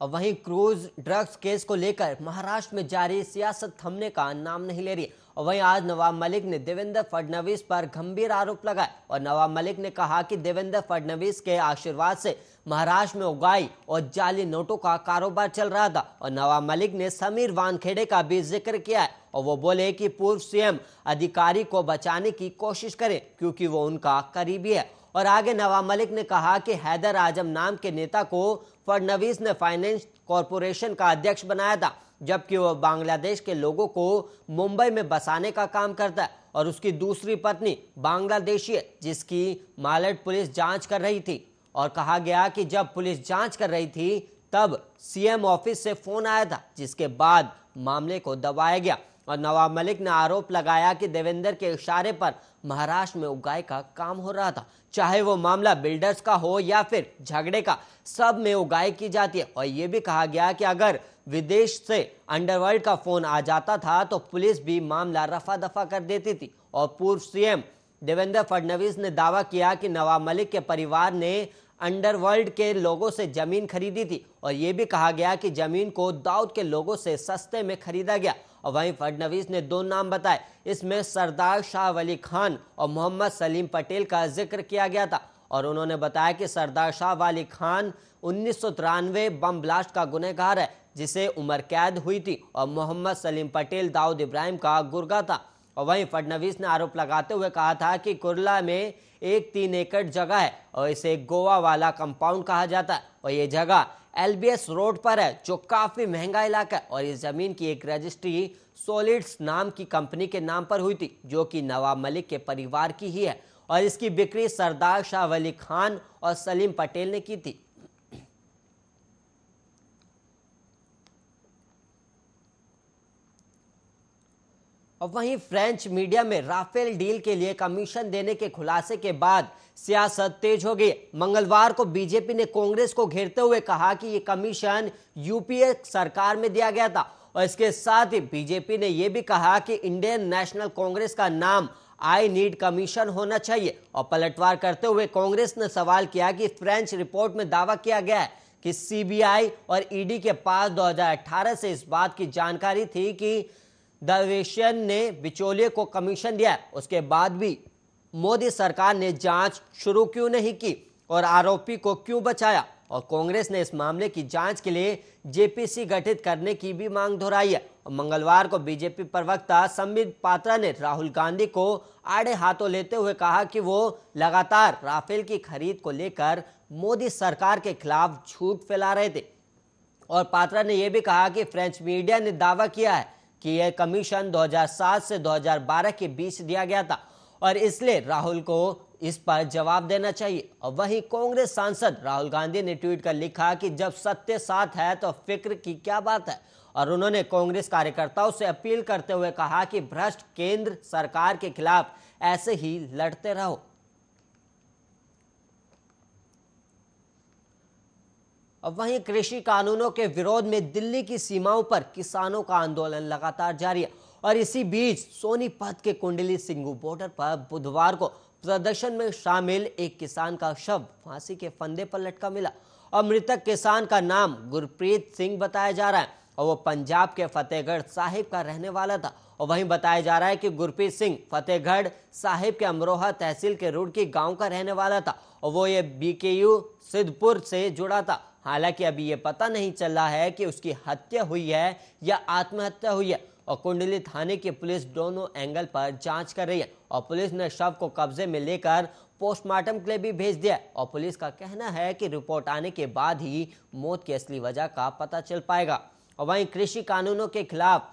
और वहीं cruise drugs case को लेकर महाराष्ट्र में जारी सियासत थमने का नाम नहीं ले रही है। और वहीं आज नवाब मलिक ने देवेंद्र फडणवीस पर गंभीर आरोप लगाए और नवाब मलिक ने कहा कि देवेंद्र फडणवीस के आशीर्वाद से महाराष्ट्र में उगाई और जाली नोटों का कारोबार चल रहा था। और नवाब मलिक ने समीर वानखेड़े का भी जिक्र किया है और वो बोले कि पूर्व सीएम अधिकारी को बचाने की कोशिश करें क्योंकि वो उनका करीबी है। और आगे नवाब मलिक ने कहा कि हैदर आजम नाम के नेता को फडणवीस ने फाइनेंस कॉरपोरेशन का अध्यक्ष बनाया था, जबकि वह बांग्लादेश के लोगों को मुंबई में बसाने का काम करता है और उसकी दूसरी पत्नी बांग्लादेशी है जिसकी मालट पुलिस जांच कर रही थी। और कहा गया कि जब पुलिस जांच कर रही थी तब सीएम ऑफिस से फोन आया था जिसके बाद मामले को दबाया गया। और नवाब मलिक ने आरोप लगाया कि देवेंद्र के इशारे पर महाराष्ट्र में उगाई का काम हो रहा था, चाहे वो मामला बिल्डर्स का हो या फिर झगड़े का, सब में उगाई की जाती है। और यह भी कहा गया कि अगर विदेश से अंडरवर्ल्ड का फोन आ जाता था तो पुलिस भी मामला रफा दफा कर देती थी। और पूर्व सीएम देवेंद्र फडणवीस ने दावा किया कि नवाब मलिक के परिवार ने अंडरवर्ल्ड के लोगों से जमीन खरीदी थी और यह भी कहा गया कि जमीन को दाऊद के लोगों से सस्ते में खरीदा गया। और वहीं फडणवीस ने दो नाम बताए, इसमें सरदार शाह वली खान और मोहम्मद सलीम पटेल का जिक्र किया गया था। और उन्होंने बताया कि सरदार शाह वली खान 1993 बम ब्लास्ट का गुनहगार है जिसे उम्र कैद हुई थी और मोहम्मद सलीम पटेल दाऊद इब्राहिम का गुर्गा था। और वहीं फडणवीस ने आरोप लगाते हुए कहा था कि कुर्ला में एक 3 एकड़ जगह है और इसे गोवा वाला कंपाउंड कहा जाता है और ये जगह एलबीएस रोड पर है जो काफी महंगा इलाका है। और इस जमीन की एक रजिस्ट्री सॉलिड्स नाम की कंपनी के नाम पर हुई थी जो कि नवाब मलिक के परिवार की ही है और इसकी बिक्री सरदार शाह वली खान और सलीम पटेल ने की थी। और वहीं फ्रेंच मीडिया में राफेल डील के लिए कमीशन देने के खुलासे के बाद सियासत तेज हो गई। मंगलवार को बीजेपी ने कांग्रेस को घेरते हुए कहा कि यह कमीशन यूपीए सरकार में दिया गया था और इसके साथ ही बीजेपी ने यह भी कहा कि इंडियन नेशनल कांग्रेस का नाम आई नीड कमीशन होना चाहिए। और पलटवार करते हुए कांग्रेस ने सवाल किया कि फ्रेंच रिपोर्ट में दावा किया गया है कि सीबीआई और ईडी के पास 2018 से इस बात की जानकारी थी कि दवेशियन ने बिचौलिए को कमीशन दिया, उसके बाद भी मोदी सरकार ने जांच शुरू क्यों नहीं की और आरोपी को क्यों बचाया। और कांग्रेस ने इस मामले की जांच के लिए जेपीसी गठित करने की भी मांग दोहराई है। और मंगलवार को बीजेपी प्रवक्ता संबित पात्रा ने राहुल गांधी को आड़े हाथों लेते हुए कहा कि वो लगातार राफेल की खरीद को लेकर मोदी सरकार के खिलाफ झूठ फैला रहे थे। और पात्रा ने यह भी कहा कि फ्रेंच मीडिया ने दावा किया है कि यह कमीशन 2007 से 2012 के बीच दिया गया था और इसलिए राहुल को इस पर जवाब देना चाहिए। और वहीं कांग्रेस सांसद राहुल गांधी ने ट्वीट कर लिखा कि जब सत्य साथ है तो फिक्र की क्या बात है। और उन्होंने कांग्रेस कार्यकर्ताओं से अपील करते हुए कहा कि भ्रष्ट केंद्र सरकार के खिलाफ ऐसे ही लड़ते रहो। अब वहीं कृषि कानूनों के विरोध में दिल्ली की सीमाओं पर किसानों का आंदोलन लगातार जारी है और इसी बीच सोनीपत के कुंडली सिंगू बॉर्डर पर बुधवार को प्रदर्शन में शामिल एक किसान का शव फांसी के फंदे पर लटका मिला और मृतक किसान का नाम गुरप्रीत सिंह बताया जा रहा है और वो पंजाब के फतेहगढ़ साहिब का रहने वाला था। और वहीं बताया जा रहा है कि गुरप्रीत सिंह फतेहगढ़ साहिब के अमरोहा तहसील के रुड़की गांव का रहने वाला था और वो ये बीकेयू सिद्धपुर से जुड़ा था। हालांकि अभी ये पता नहीं चला है कि उसकी हत्या हुई है या आत्महत्या हुई है। और कुंडली थाने की पुलिस दोनों एंगल पर जांच कर रही है और पुलिस ने शव को कब्जे में लेकर पोस्टमार्टम के लिए भी भेज दिया और पुलिस का कहना है कि रिपोर्ट आने के बाद ही मौत की असली वजह का पता चल पाएगा। और वहीं कृषि कानूनों के खिलाफ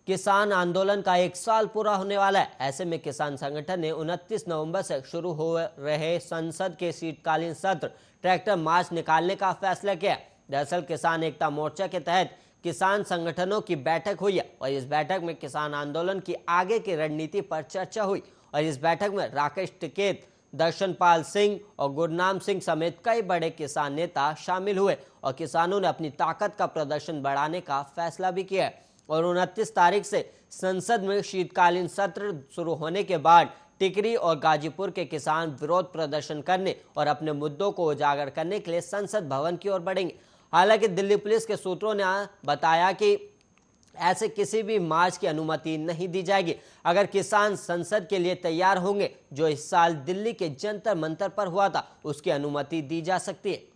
किसान आंदोलन का 1 साल पूरा होने वाला है। ऐसे में किसान संगठन ने 29 नवंबर से शुरू हो रहे संसद के शीतकालीन सत्र ट्रैक्टर मार्च निकालने का फैसला किया। दरअसल किसान एकता मोर्चा के तहत किसान संगठनों की बैठक हुई है और इस बैठक में किसान आंदोलन की आगे की रणनीति पर चर्चा हुई और इस बैठक में राकेश टिकैत, दर्शनपाल सिंह और गुरनाम सिंह समेत कई बड़े किसान नेता शामिल हुए और किसानों ने अपनी ताकत का प्रदर्शन बढ़ाने का फैसला भी किया है। और 29 तारीख से संसद में शीतकालीन सत्र शुरू होने के बाद टिकरी और गाजीपुर के किसान विरोध प्रदर्शन करने और अपने मुद्दों को उजागर करने के लिए संसद भवन की ओर बढ़ेंगे। हालांकि दिल्ली पुलिस के सूत्रों ने बताया कि ऐसे किसी भी मार्च की अनुमति नहीं दी जाएगी। अगर किसान संसद के लिए तैयार होंगे, जो इस साल दिल्ली के जंतर मंतर पर हुआ था, उसकी अनुमति दी जा सकती है।